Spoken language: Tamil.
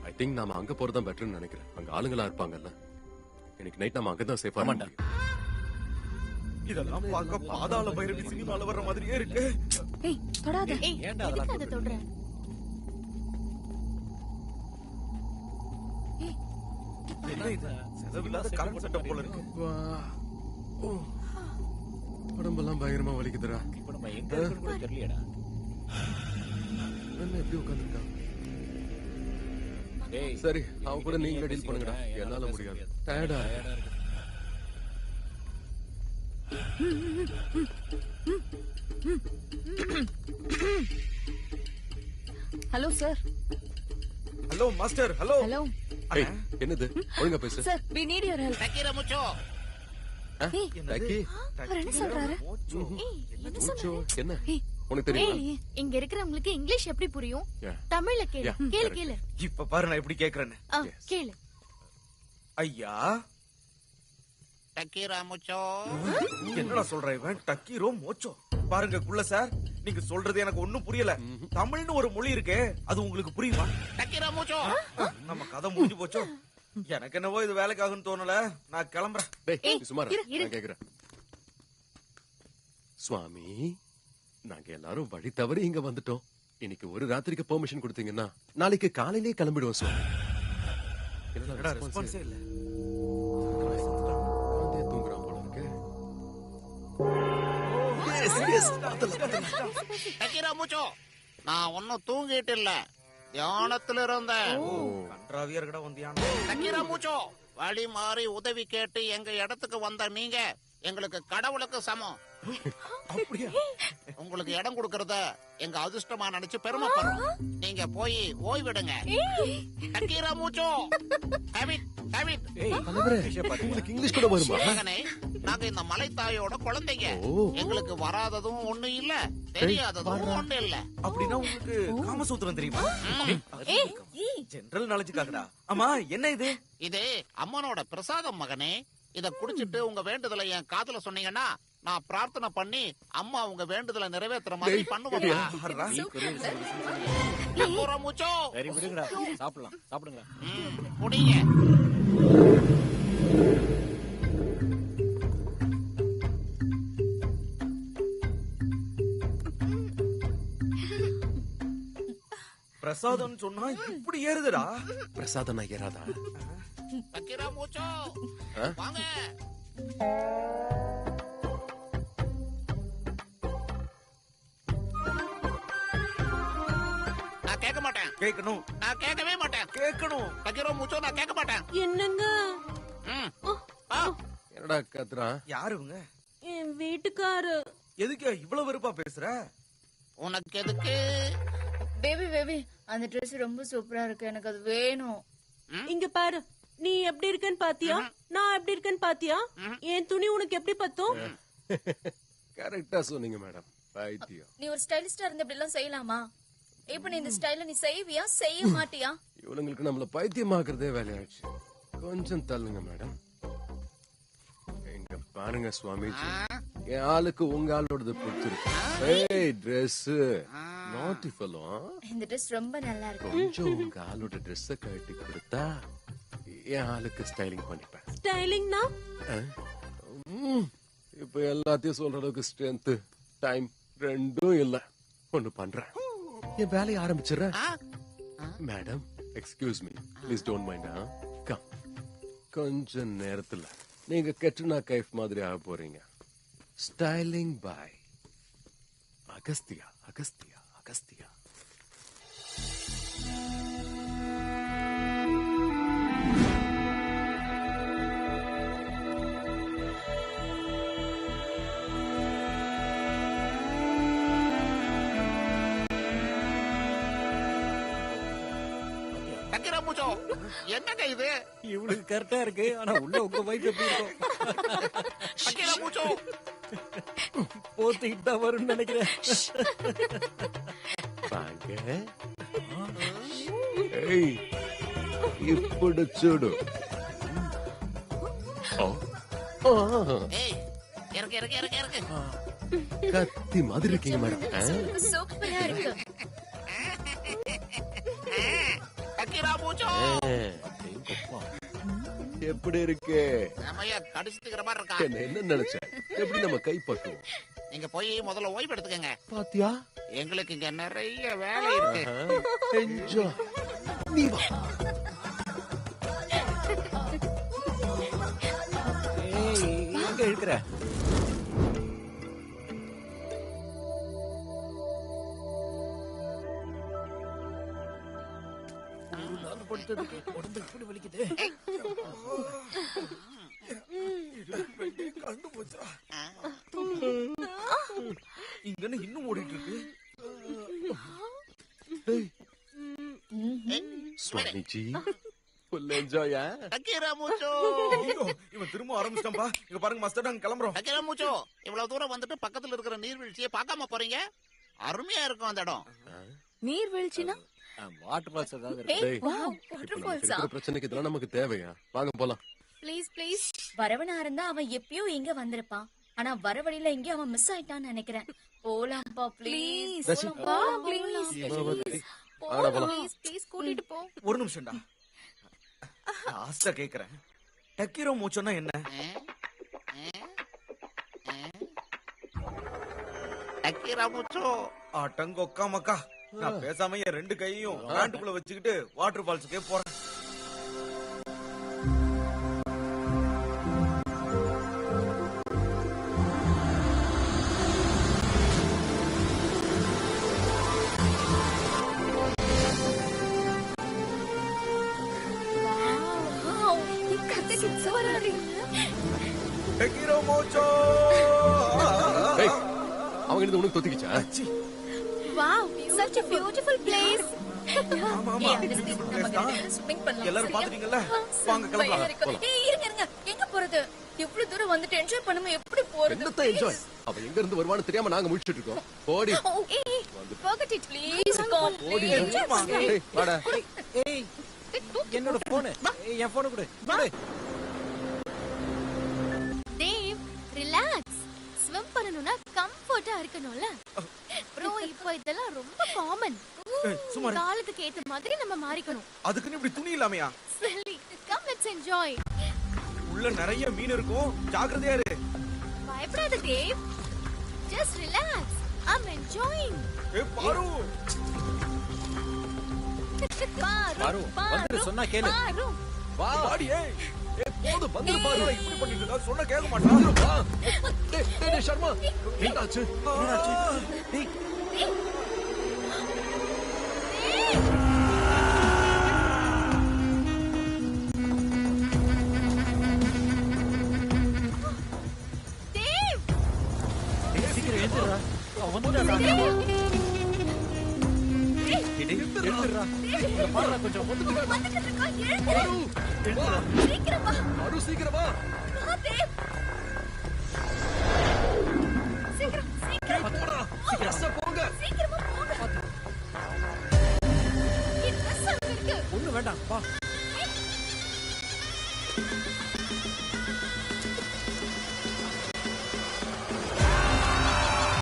ஐ திங்க் நாம அங்க போறதா பெட்டர்னு நினைக்கிறேன். அங்க ஆளுங்களா இருப்பாங்கல்ல. இன்னைக்கு நைட் நாம அங்கதான் சேஃபா இருக்க முடியும். இதெல்லாம் பார்க்க பாதாள பைரவி சினிமால வர்ற மாதிரியே இருக்கு. ஏய் தொடாத. ஏன்டா அதெல்லாம் அத தொடுற? என்ன இது? செலவில்லாத கரண்ட் செட்டப் போல இருக்கு. உடம்பெல்லாம் பயங்கரமா வலிக்குதுடா. இப்ப நம்ம எங்க இருக்கோம்னு கூட தெரியலடா. என்ன எப்படி உட்கார்ந்திருக்கான்? டேய் சரி, அவன் கூட நீங்க டீல் பண்ணுங்கடா. என்னால முடியாது. டயர்டா இருக்கு. Hello sir. Hello master. Hello. Hello ஏய், என்னது? ஒழுங்கா பேசு. Sir, we need your help. டக்கீரா முச்சோ. ஏய், டக்கி, அவர் என்ன சொல்றாரு? என்ன மூச்சோ, சொல்றாரு? என்ன? ஏய், உனக்கு தெரியுமா? இங்க இருக்கிறவங்களுக்கு இங்கிலீஷ் எப்படி புரியும்? Yeah. தமிழ்ல கேளு. Yeah, கேளு correct. கேளு. இப்ப பாரு நான் எப்படி கேக்குறேன்னு. Yes. கேளு. ஐயா, டக்கீரா முச்சோ. என்னடா சொல்ற இவன்? டக்கீரோ மோச்சோ. பாருங்க குள்ள சார், நீங்க சொல்றது எனக்கு ஒண்ணும் புரியல. தமிழ்னு ஒரு மொழி இருக்கே, அது உங்களுக்கு புரியுமா? டக்கீரா முச்சோ. நம்ம கதை முடிஞ்சு போச்சோ. எனக்கு என்னவோ இது வேலைக்காகுன்னு தோணல. நான் கிளம்புறேன். டேய், ஏய், நீ சும்மா இரு. இரு. நான் கேக்குறேன். சுவாமி, நாங்க எல்லாரும் வழி தவறி இங்க வந்துட்டோம். இன்னைக்கு ஒரு ராத்திரிக்கு பெர்மிஷன் கொடுத்தீங்கன்னா நாளைக்கு காலையிலேயே கிளம்பிடுவோம் சுவாமி. என்னடா ரெஸ்பான்ஸே இல்ல. உட்கார்ந்தே தூங்குறான் போல இருக்கு. டக்கீரா முச்சோ. நான் ஒன்னும் தூங்கிட்டு இல்ல, தியானத்துல இருந்தேன். கன்றாவியா இருக்கடா வந்தியானா. டக்கீரா முச்சோ. வழி மாறி உதவி கேட்டு எங்க இடத்துக்கு வந்த நீங்க எங்களுக்கு கடவுளுக்கு சமம். அப்படியா? உங்களுக்கு இடம் கொடுக்கறத எங்க அதிர்ஷ்டமா நினைச்சு பெருமைப்படுறோம். நீங்க போய் ஓய்விடுங்க. டக்கீரா முச்சோ. Have it, have it. தலைவரே, உங்களுக்கு இங்கிலீஷ் கூட வருமா? மகனே, நாங்க இந்த மலைத்தாயோட குழந்தைங்க. ஓ. எங்களுக்கு வராததும் ஒண்ணு இல்ல, தெரியாததும் ஒண்ணு இல்ல. அப்படின்னா உங்களுக்கு காமசூத்திரம் தெரியுமா? ஜெனரல் நாலேஜுக்காகடா. ஆமா, என்ன இது? இது அம்மனோட பிரசாதம் மகனே. இத குடிச்சிட்டு உங்க வேண்டுதலை என் காதுல சொன்னீங்கன்னா நான் பிரார்த்தனை பண்ணி அம்மா உங்க வேண்டுதலை நிறைவேற்றுற மாதிரி பண்ணுவாங்க. ஆறா. டக்கீரா முச்சோ. சரி விடுங்கடா, சாப்பிடலாம். சாப்பிடுங்க. குடிங்க. பிரசாதம் சொன்னா இப்படி ஏறுதுடா. பிரசாதம் ஏறாதா? டக்கீரா முச்சோ, வாங்க. நான் கேட்க மாட்டேன். கேட்கணும், நான் கேட்கவே மாட்டேன். கேட்கணும். டக்கீரா முச்சோ, நான் கேட்க மாட்டேன். என்னங்க? ம். ஆ. என்னடா கத்துறான்? யாரு இவங்க? என் வீட்டுக்காரு. எதுக்கு இவ்வளவு வெறுப்பா பேசுற? உனக்கு எதுக்கு? பேபி பேபி, அந்த Dress ரொம்ப சூப்பரா இருக்கு. எனக்கு அது வேணும். இங்க பாரு, நீ எப்படி இருக்கன்னு பாத்தியா? நான் எப்படி இருக்கன்னு பாத்தியா? என் துணி உனக்கு எப்படி பத்தும்? கரெக்டா சொன்னீங்க மேடம். பைத்தியம். நீ ஒரு ஸ்டைலிஸ்டா இருந்து இப்படி எல்லாம் செய்யலாமா? இப்ப நீ இந்த ஸ்டைல நீ செய்வியா செய்ய மாட்டியா? இவங்களுக்கு நம்மள பைத்தியமாக்குறதே வேலையாச்சு. கொஞ்சம் தள்ளுங்க மேடம். இங்க பாருங்க சுவாமிஜி, என் ஆளுக்கு உங்க ஆளோடது பிடிச்சிருக்கு. ஏய் ட்ரெஸ் நாட்டி ஃபெல்லோ, இந்த Dress ரொம்ப நல்லா இருக்கு. கொஞ்சம் உங்க ஆளோட ட்ரெஸ்ஸ கட்டி கொடுத்தா என் ஆளுக்கு ஸ்டைலிங் பண்ணிப்பேன். ஸ்டைலிங்னா? இப்ப எல்லாத்தையும் சொல்ற அளவுக்கு ஸ்ட்ரென்த் டைம் ரெண்டும் இல்ல. ஒண்ணு பண்றேன், என் வேலையை ஆரம்பிச்சிடுறேன். Madam excuse me, please don't mind. Come, கொஞ்ச நேரத்துல நீங்க கெட்ரினா கைஃப் மாதிரி ஆக போறீங்க. Styling by Agastya. அகஸ்தியா, அகஸ்தியா. டக்கீரா முச்சோ, என்னங்க இது? இவளுக்கு கரெக்டா இருக்கு, ஆனா உள்ள உங்க வைஃப் எப்படி இருக்கும்? டக்கீரா முச்சோ. போத்திட்டு தான் வரும்னு நினைக்கிறேன். வாங்க. ஏய், ఇప్పుడు చూడు. ஏய், இறக்கு இறக்கு இறக்கு இறக்கு. கத்தி மாதிரி இருக்கீங்க மேடம். சூப்பரா இருக்கு. டக்கீரா மூச்சோ எப்படி இருக்கு? செமையா கடிச்சிட்டுக்கிற மாதிரி இருக்கா. என்ன நினைச்சேன்? எப்படி நம்ம கை பட்டுவோம்? நீங்க போய் முதல்ல ஓய்வு எடுத்துக்கங்க. பாத்தியா? எங்களுக்கு இங்க நிறைய வேலை இருக்கு. என்ஜாய். நீ வா. எங்க இருக்கிற? உடம்பு எப்படி வலிக்குது? கண்டு போச்சா? இங்க இன்னும் ஓடிட்டு இருக்கு. சுவாமிஜி ஃபுல் என்ஜாயா? டக்கீரா மூச்சோ ஐயோ, இவன் திரும்ப ஆரம்பிச்சிட்டான்பா. இங்க பாருங்க மாஸ்டர், நாங்க கிளம்புறோம். டக்கீரா மூச்சோ இவ்வளவு தூரம் வந்துட்டு பக்கத்துல இருக்கிற நீர்வீழ்ச்சியை பார்க்காம போறீங்க? அருமையா இருக்கும் அந்த இடம். நீர்வீழ்ச்சினா வாட்டர் ஃபால்ஸ் ஏதாவது இருக்கு? டேய், வாவ் இப்ப வாட்டர் நமக்கு ஃபால்ஸா? இருக்கிற பிரச்சனைக்கு இதெல்லாம் நமக்கு தேவையா? வாங்க போலாம். Please please. வரவனா இருந்தா அவன் எப்பயோ இங்க வந்திருப்பான். ஆனா வர வழியில எங்கேயோ அவன் மிஸ் ஆயிட்டான்னு நினைக்கிறேன். போலாம்பா ப்ளீஸ். ரசி. ப்ளீஸ். ஆடா போலாம். ப்ளீஸ் ப்ளீஸ் கூட்டிட்டு போ. ஒரு நிமிஷம்டா. லாஸ்டா கேக்குறேன். டக்கீரோ மூச்சோன்னா என்ன? டக்கீரா மூச்சோ அடங்கொக்கா மக்கா. நான் பேசாம என் ரெண்டு கையையும் பேண்ட்டுக்குள்ள வச்சுக்கிட்டு வாட்டர் ஃபால்ஸுக்கே போறேன். வாவ். கத்துக்கு சோறாடி. டக்கீரோ மூச்சோ. டேய், அவங்க இது உனக்கு தொத்திக்கிச்சா? அச்சி. Wow, such a beautiful place. ஆமா, ஆமா. ஸ்விமிங் பண்ணலாம். எல்லாரும் பாத்துட்டீங்கல்ல? வாங்க கிளம்பலாம். ஏய் இருங்க. எங்க போறது? இவ்வளவு தூரம் வந்துட்டு என்ஜாய் பண்ணாம எப்படி போறது? என்னத்த என்ஜாய்? அவ எங்க இருந்து வருவான்னு தெரியாம நாங்க முழிச்சிட்டு இருக்கோம். ஓடி. ஏய் forget it please. Come ஓடி. please. டேய், வாடா. ஏய் என்னோட போனு. என் போனை கொடு. தேவ் ரிலாக்ஸ். ஸ்விம் பண்ணனும்னா கம்ஃபர்ட்டா இருக்கணும்ல. ப்ரோ இப்போ இதெல்லாம் ரொம்ப காமன். சும்மா இரு. காலத்துக்கு ஏத்த மாதிரி நம்ம மாறிக்கணும். அதுக்குன்னு இப்படி துணி இல்லாமையா? Silly. Come let's enjoy. உள்ள நிறைய மீன் இருக்கும், ஜாக்கிரதையா இரு. பயப்படாத Dev. Just relax. I'm enjoying. ஏய் பாரு. பாரு, வந்துரு, சொன்னா கேளு. பாரு. வா. வாடி ஏய். போதும் வந்து பாரு. இப்படி பண்ணிட்டு இருக்கா, சொன்னா கேட்க மாட்டான். வா. டேய் சர்மா. என்னாச்சு? டேய் தேவ். சீக்கிரம் எழுந்துடா. அவன் வந்துட்டான்டா. எழுந்துடுறா. இங்க பாருடா கொஞ்சம். வந்துட்டு இருக்கா. எழுந்து. சீக்கிரம் வா. அரு சீக்கிரமா. வா தேவ். சீக்கிரம். போடா. சீக்கிரம் போங்க. சீக்கிரமா போங்க. இந்த ட்ரெஸ் அங்க இருக்கு. ஒண்ணு வேண்டாம். வா.